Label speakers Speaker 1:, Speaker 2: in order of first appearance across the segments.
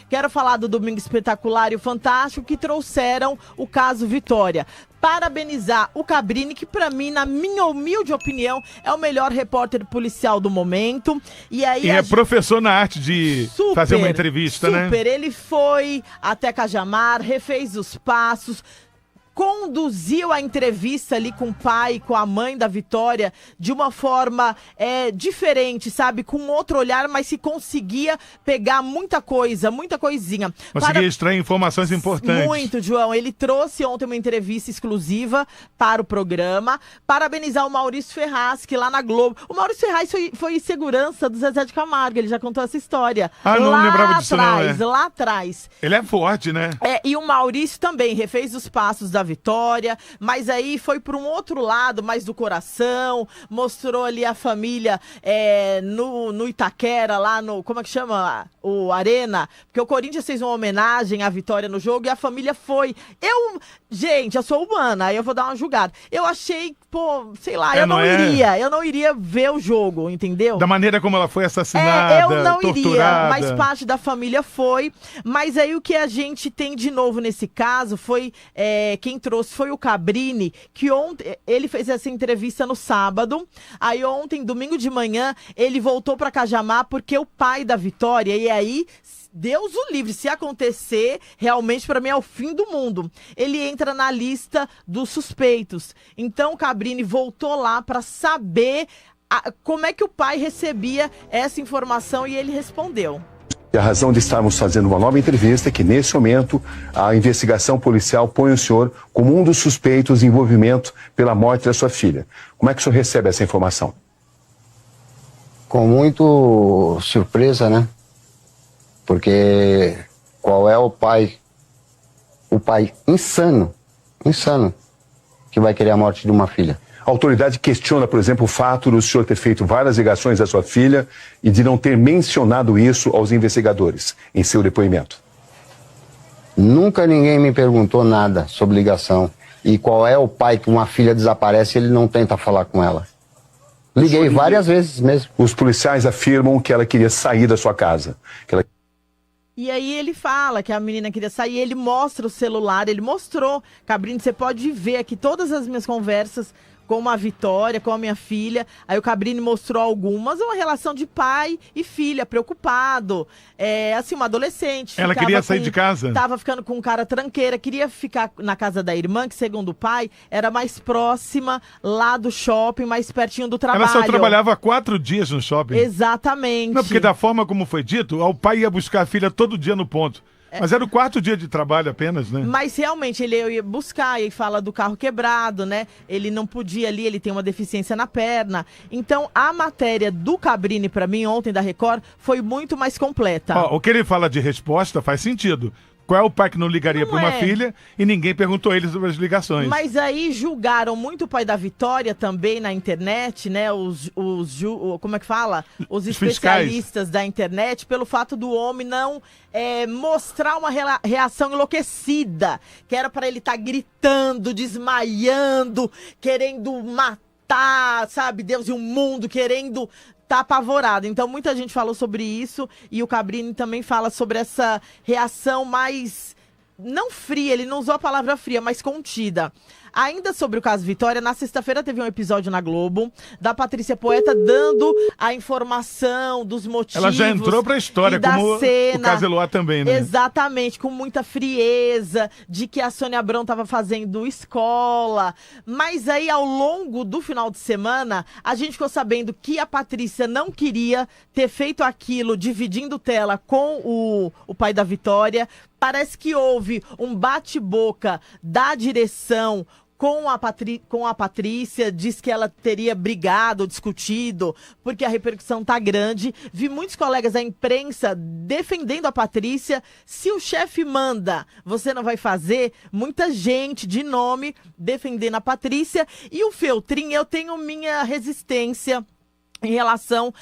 Speaker 1: Quero falar do Domingo Espetacular e o Fantástico, que trouxeram o caso Vitória. Parabenizar o Cabrini, que pra mim, na minha humilde opinião, é o melhor repórter policial do momento. E é
Speaker 2: professor na arte de fazer uma entrevista, né?
Speaker 1: Super, ele foi até Cajamar, refez os passos, conduziu a entrevista ali com o pai e com a mãe da Vitória de uma forma diferente, sabe? Com outro olhar, mas se conseguia pegar muita coisa, muita coisinha.
Speaker 2: Conseguia extrair informações importantes.
Speaker 1: Muito, João. Ele trouxe ontem uma entrevista exclusiva para o programa. Parabenizar o Maurício Ferraz, que lá na Globo... O Maurício Ferraz foi segurança do Zezé de Camargo, ele já contou essa história.
Speaker 2: Não lembrava disso
Speaker 1: lá atrás.
Speaker 2: Ele é forte, né?
Speaker 1: E o Maurício também refez os passos da Vitória, mas aí foi para um outro lado, mais do coração, mostrou ali a família no Itaquera, lá no, como é que chama? O Arena, porque o Corinthians fez uma homenagem à Vitória no jogo e a família foi. Gente, eu sou humana, aí eu vou dar uma julgada. Eu achei, sei lá, eu não iria ver o jogo, entendeu?
Speaker 2: Da maneira como ela foi assassinada,
Speaker 1: eu não
Speaker 2: torturada.
Speaker 1: iria, mas parte da família foi. Mas aí o que a gente tem de novo nesse caso foi, quem trouxe foi o Cabrini, que ontem, ele fez essa entrevista no sábado, aí ontem, domingo de manhã, ele voltou para Cajamar porque o pai da Vitória, e aí... Deus o livre, se acontecer, realmente para mim é o fim do mundo. Ele entra na lista dos suspeitos. Então o Cabrini voltou lá para saber como é que o pai recebia essa informação e ele respondeu.
Speaker 3: E a razão de estarmos fazendo uma nova entrevista é que, nesse momento, a investigação policial põe o senhor como um dos suspeitos de envolvimento pela morte da sua filha. Como é que o senhor recebe essa informação?
Speaker 4: Com muito surpresa, né? Porque qual é o pai insano, que vai querer a morte de uma filha?
Speaker 3: A autoridade questiona, por exemplo, o fato do senhor ter feito várias ligações à sua filha e de não ter mencionado isso aos investigadores em seu depoimento.
Speaker 4: Nunca ninguém me perguntou nada sobre ligação. E qual é o pai que uma filha desaparece e ele não tenta falar com ela? Liguei várias vezes mesmo.
Speaker 3: Os policiais afirmam que ela queria sair da sua casa.
Speaker 1: E aí ele fala que a menina queria sair, ele mostra o celular, ele mostrou. Cabrini, você pode ver aqui todas as minhas conversas com a Vitória, com a minha filha. Aí o Cabrini mostrou algumas, uma relação de pai e filha, preocupado. Assim, uma adolescente.
Speaker 2: Ela queria sair de casa?
Speaker 1: Tava ficando com um cara tranqueira, queria ficar na casa da irmã, que segundo o pai, era mais próxima lá do shopping, mais pertinho do trabalho.
Speaker 2: Ela só trabalhava 4 dias no shopping.
Speaker 1: Exatamente.
Speaker 2: Não, porque da forma como foi dito, o pai ia buscar a filha todo dia no ponto. Mas era o 4º dia de trabalho apenas, né?
Speaker 1: Mas realmente ele ia buscar, e fala do carro quebrado, né? Ele não podia ali, ele tem uma deficiência na perna. Então a matéria do Cabrini, pra mim, ontem da Record, foi muito mais completa.
Speaker 2: O que ele fala de resposta faz sentido. Qual é o pai que não ligaria para uma filha e ninguém perguntou a ele sobre as ligações?
Speaker 1: Mas aí julgaram muito o pai da Vitória também na internet, né? Como é que fala? Os especialistas da internet, pelo fato do homem não mostrar uma reação enlouquecida, que era para ele estar gritando, desmaiando, querendo matar, sabe? Deus e o mundo, querendo... tá apavorado. Então muita gente falou sobre isso e o Cabrini também fala sobre essa reação mais, não fria, ele não usou a palavra fria, mas contida. Ainda sobre o caso Vitória, na sexta-feira teve um episódio na Globo da Patrícia Poeta dando a informação dos motivos.
Speaker 2: Ela já entrou pra história, como o caso Eloá também, né?
Speaker 1: Exatamente, com muita frieza, de que a Sônia Abrão estava fazendo escola. Mas aí, ao longo do final de semana, a gente ficou sabendo que a Patrícia não queria ter feito aquilo, dividindo tela com o pai da Vitória. Parece que houve um bate-boca da direção com a Patrícia, diz que ela teria brigado, discutido, porque a repercussão tá grande. Vi muitos colegas da imprensa defendendo a Patrícia. Se o chefe manda, você não vai fazer. Muita gente de nome defendendo a Patrícia. E o Feltrin, eu tenho minha resistência em relação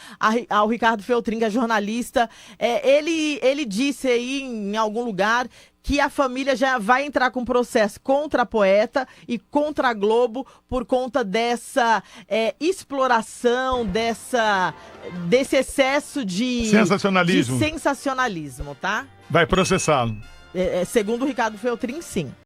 Speaker 1: ao Ricardo Feltrin, que é jornalista. Ele disse aí em algum lugar que a família já vai entrar com processo contra a poeta e contra a Globo por conta dessa exploração, desse excesso de
Speaker 2: sensacionalismo.
Speaker 1: De sensacionalismo, tá?
Speaker 2: Vai processá-lo.
Speaker 1: Segundo o Ricardo Feltrin, sim.